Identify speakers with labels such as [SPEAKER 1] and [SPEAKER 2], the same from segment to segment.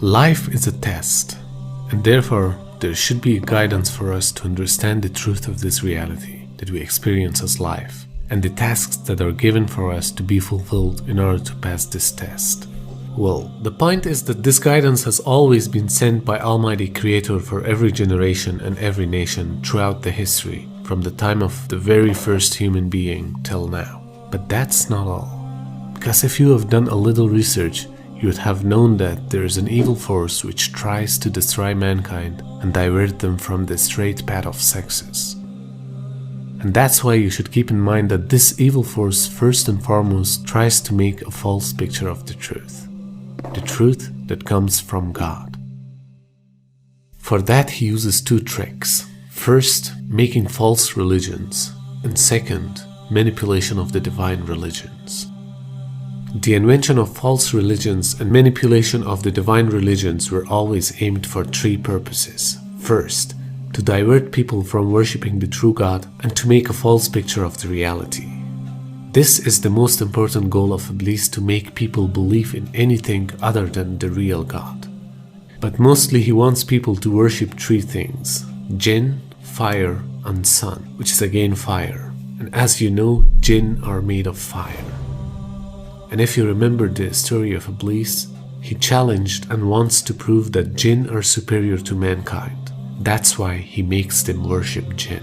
[SPEAKER 1] Life is a test, and therefore there should be a guidance for us to understand the truth of this reality that we experience as life, and the tasks that are given for us to be fulfilled in order to pass this test. Well, the point is that this guidance has always been sent by Almighty Creator for every generation and every nation throughout the history, from the time of the very first human being till now. But that's not all. Because if you have done a little research, you would have known that there is an evil force which tries to destroy mankind and divert them from the straight path of success. And that's why you should keep in mind that this evil force first and foremost tries to make a false picture of the truth that comes from God. For that he uses two tricks. First, making false religions, and second, manipulation of the divine religions. The invention of false religions and manipulation of the divine religions were always aimed for three purposes. First, to divert people from worshipping the true God and to make a false picture of the reality. This is the most important goal of Iblis, to make people believe in anything other than the real God. But mostly he wants people to worship three things: Jinn, fire, and sun, which is again fire. And as you know, Jinn are made of fire. And if you remember the story of Iblis, he challenged and wants to prove that Jinn are superior to mankind. That's why he makes them worship Jinn.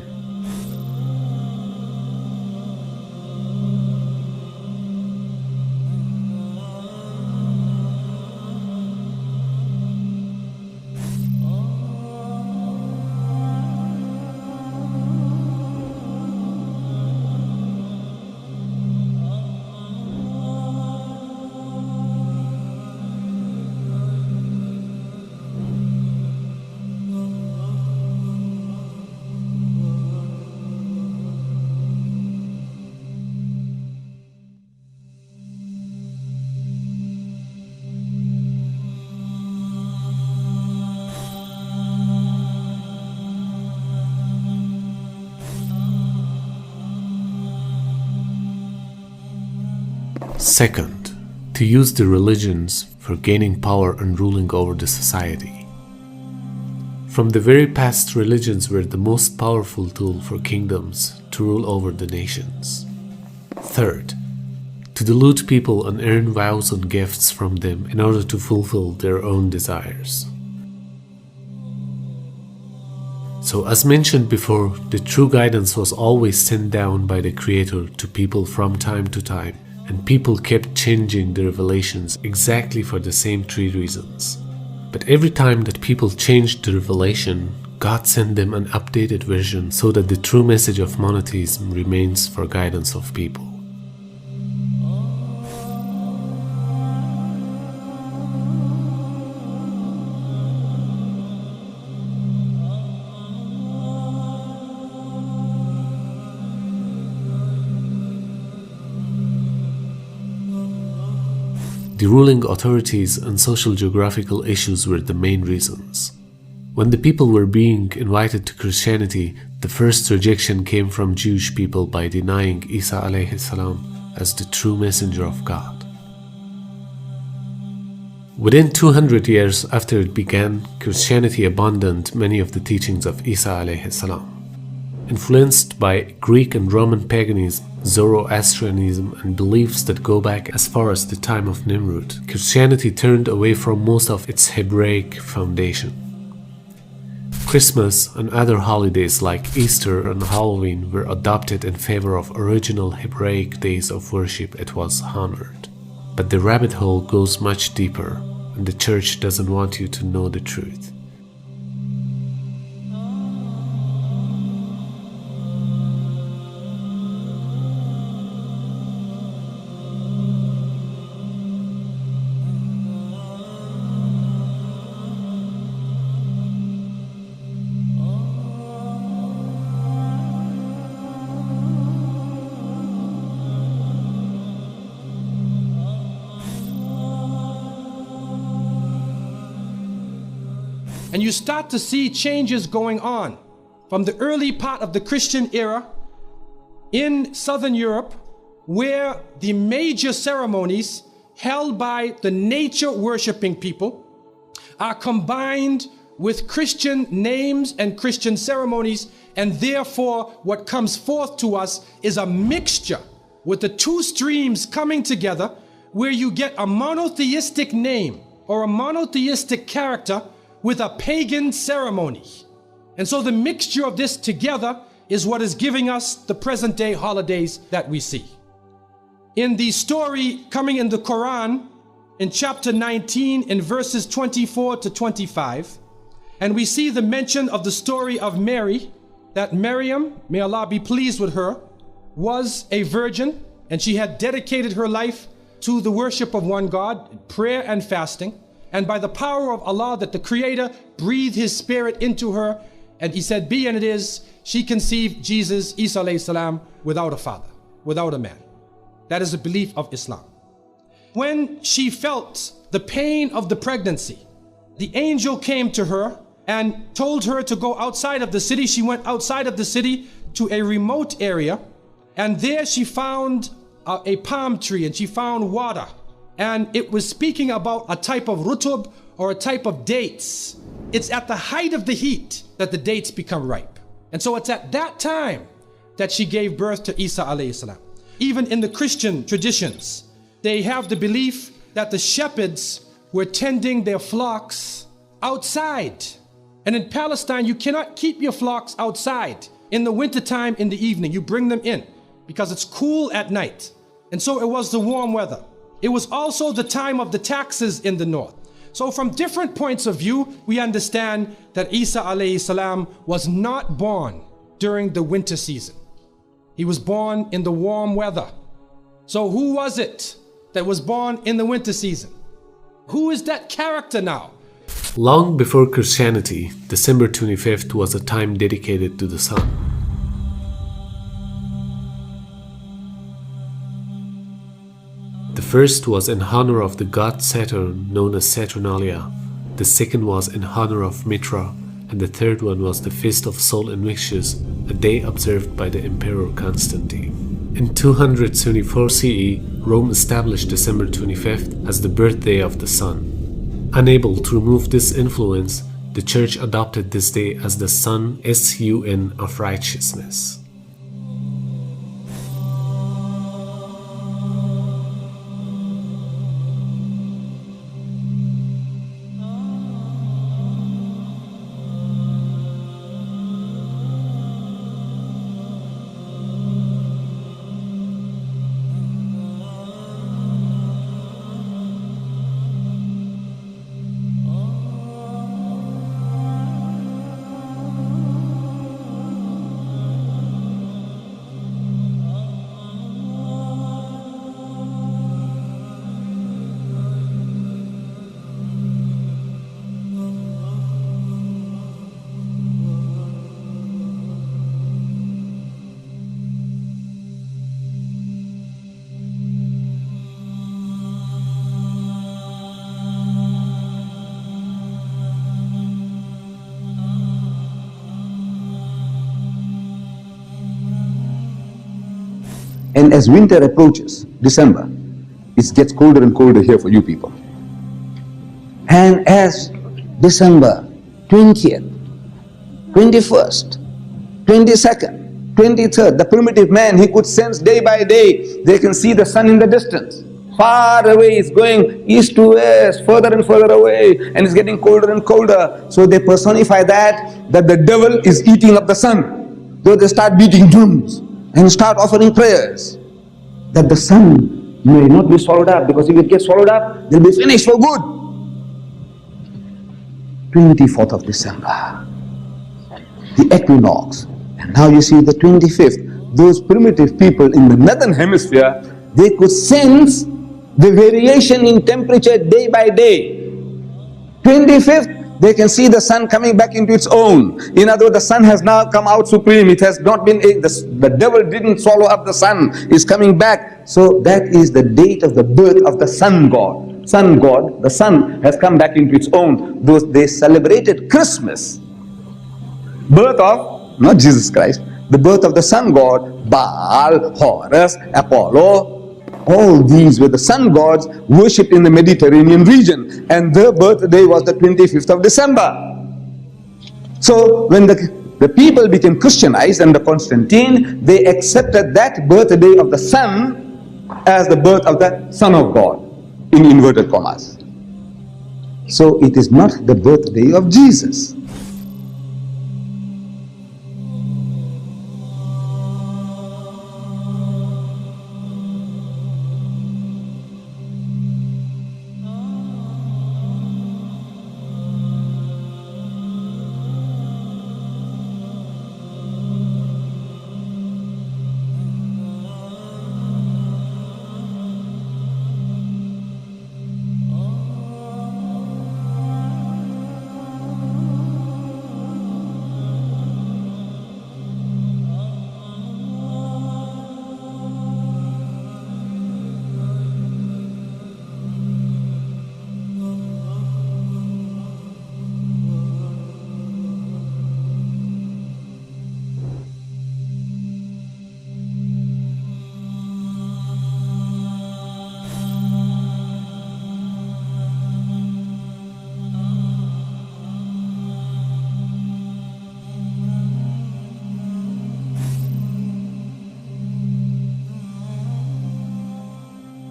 [SPEAKER 1] Second, to use the religions for gaining power and ruling over the society. From the very past, religions were the most powerful tool for kingdoms to rule over the nations. Third, to delude people and earn vows and gifts from them in order to fulfill their own desires. So as mentioned before, the true guidance was always sent down by the Creator to people from time to time, and people kept changing the revelations exactly for the same three reasons. But every time that people changed the revelation, God sent them an updated version so that the true message of monotheism remains for guidance of people. The ruling authorities and social geographical issues were the main reasons. When the people were being invited to Christianity, the first rejection came from Jewish people by denying Isa alayhi salam as the true messenger of God. Within 200 years after it began, Christianity abandoned many of the teachings of Isa alayhi salam. Influenced by Greek and Roman paganism, Zoroastrianism, and beliefs that go back as far as the time of Nimrod, Christianity turned away from most of its Hebraic foundation. Christmas and other holidays like Easter and Halloween were adopted in favor of original Hebraic days of worship it was honored. But the rabbit hole goes much deeper, and the church doesn't want you to know the truth.
[SPEAKER 2] And you start to see changes going on from the early part of the Christian era in Southern Europe, where the major ceremonies held by the nature worshipping people are combined with Christian names and Christian ceremonies, and therefore what comes forth to us is a mixture with the two streams coming together, where you get a monotheistic name or a monotheistic character with a pagan ceremony. And so the mixture of this together is what is giving us the present day holidays that we see. In the story coming in the Quran, in chapter 19, in verses 24 to 25, and we see the mention of the story of Mary, that Maryam, may Allah be pleased with her, was a virgin, and she had dedicated her life to the worship of one God, prayer and fasting. And by the power of Allah, that the Creator breathed His Spirit into her, and He said, be, and it is, she conceived Jesus, Isa alayhi salam, without a father, without a man. That is the belief of Islam. When she felt the pain of the pregnancy, the angel came to her and told her to go outside of the city. She went outside of the city to a remote area, and there she found a palm tree, and she found water, and it was speaking about a type of rutub, or a type of dates. It's at the height of the heat that the dates become ripe, and so it's at that time that she gave birth to Isa alayhi salam. Even in the Christian traditions, they have the belief that the shepherds were tending their flocks outside, and in Palestine you cannot keep your flocks outside in the wintertime. In the evening you bring them in because it's cool at night. And so it was the warm weather. It was also the time of the taxes in the north. So from different points of view, we understand that Isa alayhi salam was not born during the winter season. He was born in the warm weather. So who was it that was born in the winter season? Who is that character now?
[SPEAKER 1] Long before Christianity, December 25th was a time dedicated to the sun. The first was in honor of the god Saturn, known as Saturnalia. The second was in honor of Mitra, and the third one was the Feast of Sol Invictus, a day observed by the Emperor Constantine. In 274 CE, Rome established December 25th as the birthday of the sun. Unable to remove this influence, the Church adopted this day as the Sun, S-U-N, of righteousness.
[SPEAKER 3] And as winter approaches, December, it gets colder and colder here for you people. And as December 20th, 21st, 22nd, 23rd, the primitive man, he could sense day by day, they can see the sun in the distance. Far away, it's going east to west, further and further away, and it's getting colder and colder. So they personify that the devil is eating up the sun. So they start beating drums and start offering prayers that the sun may not be swallowed up, because if it gets swallowed up, they'll be finished for good. 24th of December, the equinox, and now you see the 25th. Those primitive people in the northern hemisphere, they could sense the variation in temperature day by day. 25th, they can see the sun coming back into its own. In other words, the sun has now come out supreme. It has not been, the devil didn't swallow up the sun. It's coming back. So that is the date of the birth of the sun god. Sun god, the sun has come back into its own. They celebrated Christmas. Birth of, not Jesus Christ, the birth of the sun god, Baal, Horus, Apollo, all these were the sun gods worshipped in the Mediterranean region, and their birthday was the 25th of December. So when the people became Christianized under Constantine, they accepted that birthday of the sun as the birth of the Son of God, in inverted commas. So it is not the birthday of Jesus.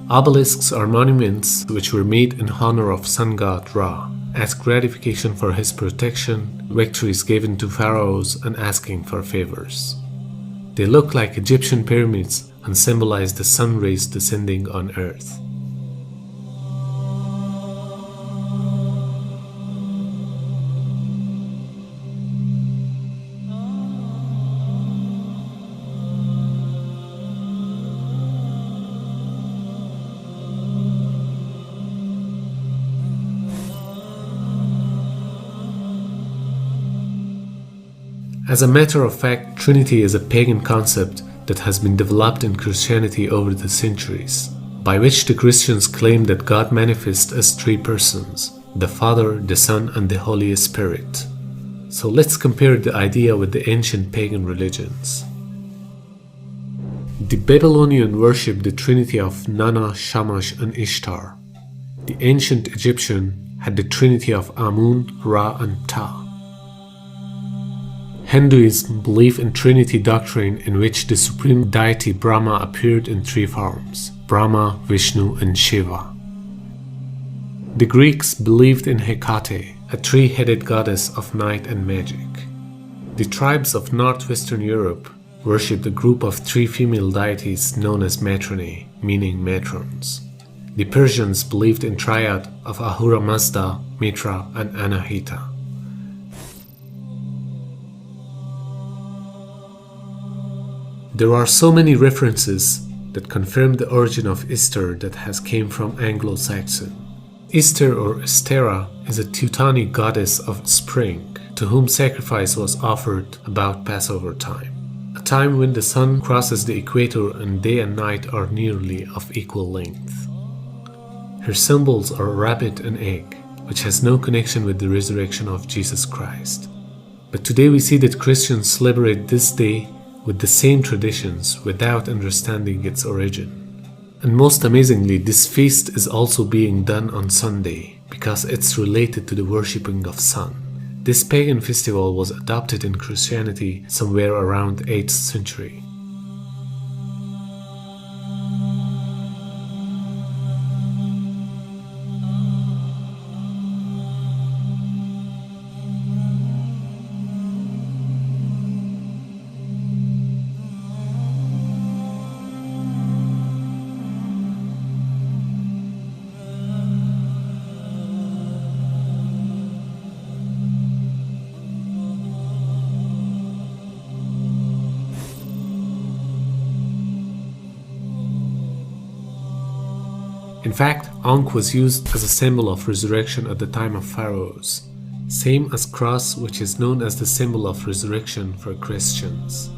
[SPEAKER 1] Obelisks are monuments which were made in honor of sun god Ra, as gratification for his protection, victories given to pharaohs, and asking for favors. They look like Egyptian pyramids and symbolize the sun rays descending on earth. As a matter of fact, Trinity is a pagan concept that has been developed in Christianity over the centuries, by which the Christians claim that God manifests as three persons: the Father, the Son, and the Holy Spirit. So let's compare the idea with the ancient pagan religions. The Babylonian worshipped the trinity of Nana, Shamash, and Ishtar. The ancient Egyptian had the trinity of Amun, Ra, and Ta. Hinduism believed in Trinity doctrine, in which the supreme deity Brahma appeared in three forms: Brahma, Vishnu, and Shiva. The Greeks believed in Hecate, a three-headed goddess of night and magic. The tribes of northwestern Europe worshipped a group of three female deities known as matronae, meaning matrons. The Persians believed in triad of Ahura Mazda, Mitra, and Anahita. There are so many references that confirm the origin of Easter that has came from Anglo-Saxon. Easter or Estera is a Teutonic goddess of spring, to whom sacrifice was offered about Passover time, a time when the sun crosses the equator and day and night are nearly of equal length. Her symbols are a rabbit and egg, which has no connection with the resurrection of Jesus Christ. But today we see that Christians celebrate this day with the same traditions without understanding its origin. And most amazingly, this feast is also being done on Sunday because it's related to the worshipping of sun. This pagan festival was adopted in Christianity somewhere around 8th century. In fact, Ankh was used as a symbol of resurrection at the time of pharaohs, same as cross, which is known as the symbol of resurrection for Christians.